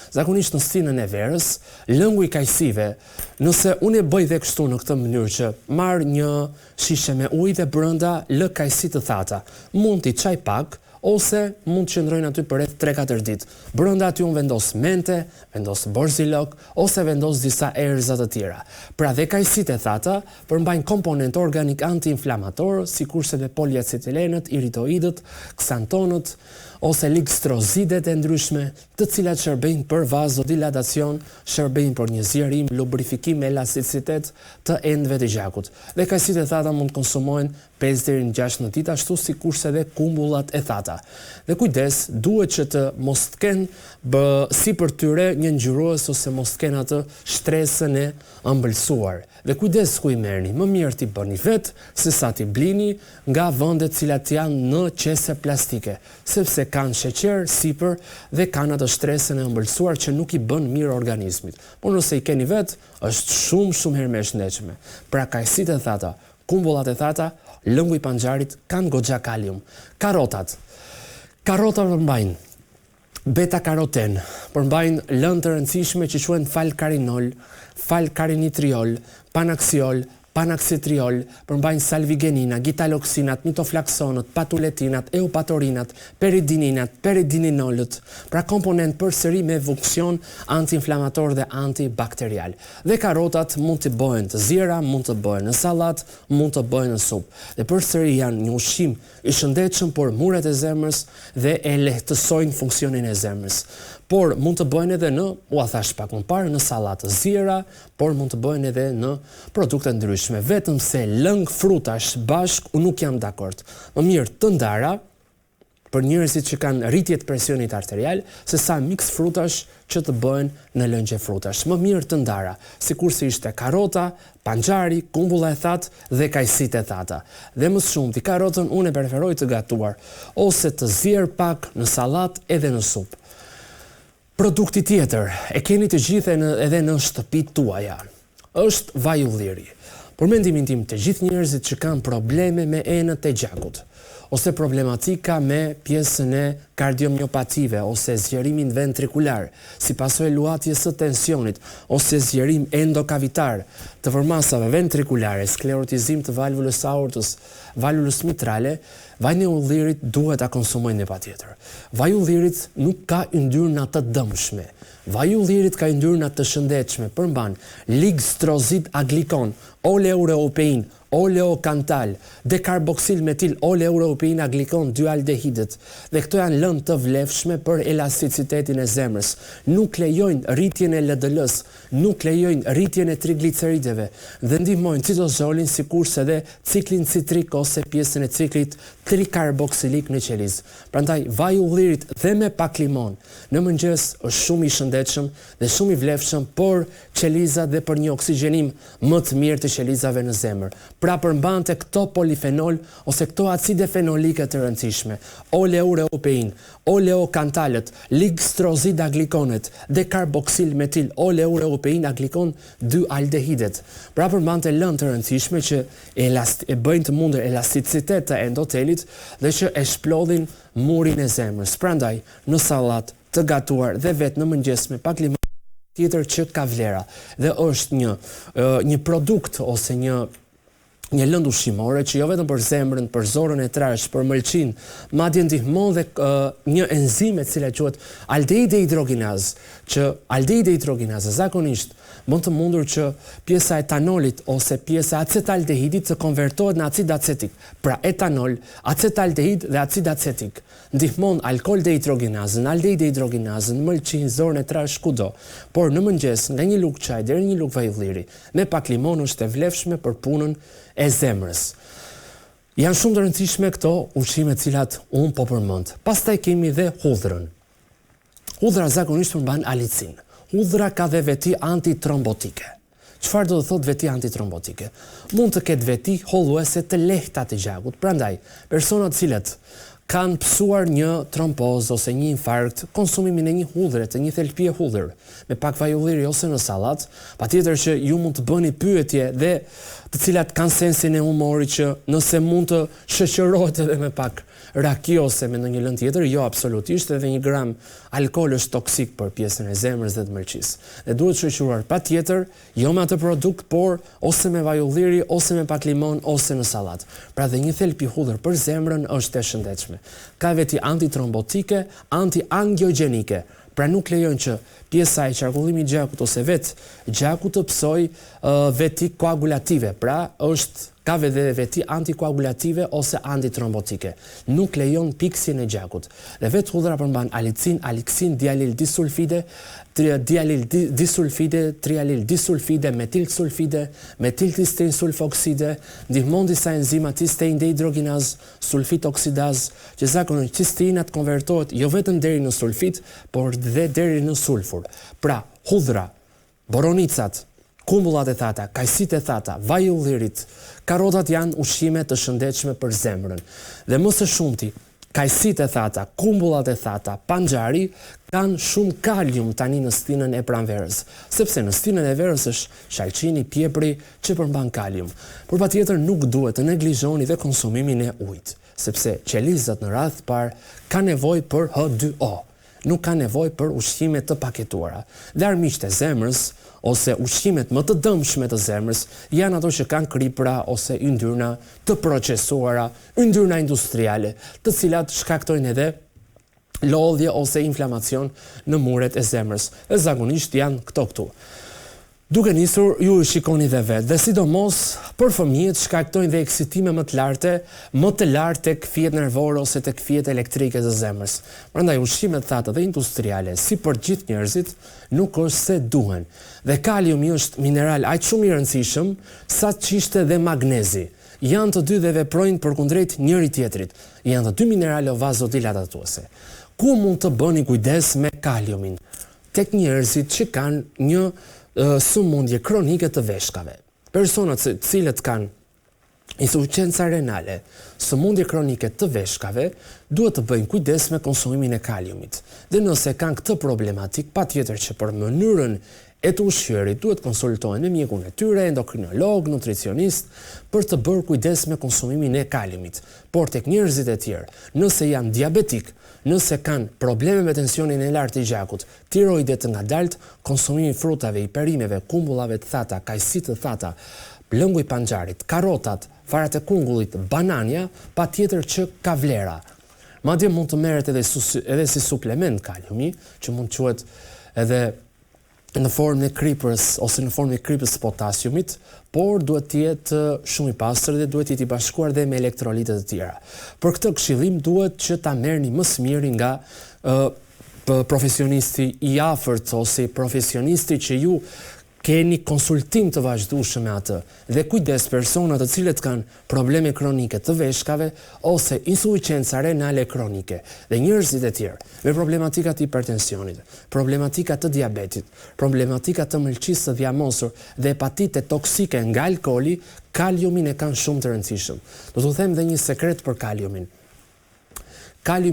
Zakonisht në stinën e verës, lëngu i kajsive, nëse unë e bëj dhe kështu në këtë mënyrë që marr një shishe me ujë dhe brenda lë kajsi të thata, mund t'i çaj pak, ose mund të qëndrojnë aty për rreth 3-4 ditë. Brenda aty unë vendos mente, vendos borzilok, ose vendos disa erëza të tjera. Pra dhe kajsitë e thata përmbajnë komponent organik anti-inflamator, sikurse dhe poliacetilenët, iritoidët, ksantonët, ose ligstrozidet e ndryshme, të cilat shërbejnë për vazodilatacion, shërbejnë për një zgjerim, lubrifikim, elasticitet të endëve të gjakut. Dhe kajsitë e thata mund të konsumohen 5 deri në 16 ditë, ashtu sikurse dhe kumbullat e thata. Dhe kujdes, duhet që të mos të kenë sipër tyre një ngjyrues ose mos të kenë atë shtresën e ëmbëlsuar. Dhe kujdes ku i merrni, më mirë t'i bëni vetë se sa t'i blini nga vendet cilat janë në qese plastike, sepse kanë sheqer sipër dhe kanë atë shtresën e ëmbëlsuar që nuk i bën mirë organizmit. Por nëse i keni vetë, është shumë herë më e shëndetshme. Pra kajsitë e thata, kumbullat e thata, lëngu i panxharit kanë goxha kalium. Karotat përmbajnë beta-karoten, përmbajnë lëndë të rëndësishme që quhen falkarinol, falkarinitriol, panaksiol, panaksitriol, përmbajnë salvigenina, gitaloksinat, mitoflaksonët, patuletinat, eupatorinat, peridininat, peridininolët, pra komponent përsëri me funksion anti-inflamator dhe antibakterial. Dhe karotat mund të bëhen të ziera, mund të bëhen në sallat, mund të bëhen në supë. Dhe përsëri janë një ushqim i shëndetshëm për muret e zemrës dhe e lehtësojnë funksionin e zemrës. Por mund të bëhen edhe u thash pak më parë, në sallatë ziera, por mund të bëhen edhe në produkte ndryshme. Vetëm se lëng frutash bashk, unë nuk jam dakord. Më mirë të ndara për njerëzit që kanë rritje të presionit arterial, se sa mix frutash që të bëhen në lëngje frutash. Më mirë të ndara, sikurse ishte karota, panxhari, kumbulla e thatë dhe kajsitë e thata. Dhe më shumë ti karotën unë e preferoj të gatuar, ose të zier pak në sallatë edhe në supë. Produkti tjetër, e keni të gjithë edhe në shtëpitë tuaja, është vaj ulliri. Për mendimin tim, të gjithë njerëzit që kanë probleme me enët e gjakut, ose problematika me pjesën e kardiomiopative, ose zgjerimin ventrikular, si pasojë luhatjes së tensionit, ose zgjerim endokavitar të vërmasave ventrikulare, sklerotizim të valvulës aortës, valvulës mitrale, vaji i ullirit duhet ta konsumojnë patjetër. Vaji i ullirit nuk ka yndyrna të dëmshme. Vaji i ullirit ka yndyrna të shëndetshme, përmban ligstrozid aglikon, oleuropein, oleokantal, dekarboksil metil oleuropein aglikon 2-aldehidet. Dhe këto janë lëndë të vlefshme për elasticitetin e zemrës. Nuk lejojnë rritjen e LDL-s, nuk lejojnë rritjen e triglicerideve dhe ndihmojnë citozolin sikurse dhe ciklin citrik ose pjesën e ciklit trikarboksilik në qeliz. Prandaj vaji i ullirit dhe me pak limon në mëngjes është shumë i shëndetshëm dhe shumë i vlefshëm, por qeliza dhe për një oksigjenim më të mirë të qelizave në zemër. Pra përmbante këto polifenol ose këto acide fenolike të rëndësishme, oleuropein, oleokantalët, ligstrozid aglikonet, dekarboksil metil oleuropein aglikon 2-aldehidet. Pra përmbante lëndë të rëndësishme që e bëjnë të mundur elasticitet të endotelit dhe që e shplodhin murin e zemrës. Prandaj, në sallat, të gatuar dhe vetë në mëngjes me pak limon tjetër që ka vlera dhe është një produkt ose një lëndë ushqimore që jo vetëm për zemrën, për zorën e trash, për mëlçin, madje ndihmon dhe një enzim e cila quhet aldeide hidroginaz, që aldeide hidroginaz zakonisht mund të mundur që pjesa etanolit ose pjesa acetaldehidit të konvertohet në acid acetik. Pra etanol, acetaldehid dhe acid acetik ndihmon alkool dehidroginazën, aldeide hidroginazën, mëlçin, zorën e trash kudo. Por në mëngjes nga një lugë çaj deri një lugë vaj ulliri, me pak limon është e vlefshme për punën e zemrës. Janë shumë të rëndësishme këto ushqime të cilat unë po përmend. Pastaj kemi dhe hudhrën. Hudhra zakonisht përmban alicin. Hudhra ka dhe veti antitrombotike. Çfarë do të thotë veti antitrombotike? Mund të ketë veti holluese të lehta të gjakut. Prandaj, personat cilët kanë pësuar një trombozë ose një infarkt, konsumimin e një hudhre, të një thelpie hudhër, me pak vaj ulliri ose në sallat, patjetër që ju mund të bëni pyetje dhe të cilat kanë sensin e humorit që nëse mund të shoqërohet edhe me pak raki ose me ndonjë lëndë tjetër, jo absolutisht, edhe 1 gram alkool është toksik për pjesën e zemrës dhe të mëlçisë. Dhe duhet shoqëruar patjetër jo me atë produkt, por ose me vaj ulliri, ose me pak limon, ose në sallatë. Pra dhe një thelp i hudhër për zemrën është e shëndetshme. Ka veti antitrombotike, antiangiogjenike. Pra nuk lejon që pjesa e qarkullimit gjakut ose vetë gjaku të psoj veti koagulative. Pra ka veti antikoagulative ose antitrombotike. Nuk lejon piksjen e gjakut. Dhe vetë hudhra përmban alicin, aliksin, dialil disulfide, trialil disulfide, metilsulfide, metilcistein sulfokside, ndihmon disa enzima cistein dehidrogenaz, sulfit oksidaz, që zakonisht cisteinat konvertohet jo vetëm deri në sulfit, por dhe deri në sulfur. Pra, hudhra, boronicat, kumbullat e thata, kajsit e thata, vaj i ullirit, karotat janë ushqime të shëndetshme për zemrën. Dhe më së shumti, kajsit e thata, kumbullat e thata, panxari kanë shumë kalium tani në stinën e pranverës, sepse në stinën e verës është shalqini, piepri që përmban kalium. Por patjetër nuk duhet të neglizhoni dhe konsumimin e ujit, sepse qelizat në radh par ka nevojë për H2O. Nuk ka nevojë për ushqime të paketuara. Dhe armiqtë e zemrës ose ushqimet më të dëmshme të zemrës janë ato që kanë kripra ose yndyrna të procesuara, yndyrna industriale, të cilat shkaktojnë edhe lodhje ose inflamacion në muret e zemrës. Dhe zakonisht janë këto. Duke nisur, ju shikoni dhe vetë, dhe sidomos për fëmijët shkaktojnë dhe eksitime më të lartë tek fije nervore ose tek fijet elektrike të zemrës. Prandaj ushqimet thata dhe industriale, si për gjithë njerëzit, nuk është se duhen. Dhe kaliumi është mineral aq shumë i rëndësishëm sa çishte dhe magnezi. Janë të dy dhe veprojnë përkundrejt njëri tjetrit. Janë të dy minerale vasodilatuese. Ku mund të bëni kujdes me kaliumin? Tek njerëzit që kanë një sëmundje kronike të veshkave. Personat cilët kanë insuficiencë renale, sëmundje kronike të veshkave, duhet të bëjnë kujdes me konsumimin e kaliumit. Dhe nëse kanë këtë problematik, patjetër që për mënyrën e të ushqyerit duhet konsultohen me mjekun e tyre, endokrinolog, nutricionist, për të bërë kujdes me konsumimin e kaliumit. Por tek njerëzit e tjerë, nëse janë diabetik, nëse kanë probleme me tensionin e lartë i gjakut, tiroidet të ngadalt, konsumimi i frutave, i perimeve, kumbullave të thata, kajsit të thata, lëngu i panxarit, karotat, farat e kungullit, banania, patjetër që ka vlera. Madje mund të merret edhe si suplement kaliumi, që mund quhet edhe në formë e kripës ose në formë e kripës potasiumit, por duhet të jetë shumë i pastër dhe duhet të jetë i bashkuar dhe me elektrolitet të tjera. Për këtë këshillim duhet që ta merrni më së miri nga profesionisti i afërt ose profesionisti që ju keni konsultim të vazhdueshëm me atë. Dhe kujdes personat të cilët kanë probleme kronike të veshkave ose insuficiencë renale kronike dhe njerëzit e tjerë me problematika të hipertensionit, problematika të diabetit, problematika të mëlçisë së dhjamosur dhe hepatite toksike nga alkooli, kaliumin e kanë shumë të rëndësishëm. Do t'u them dhe një sekret për kaliumin. Kaliumi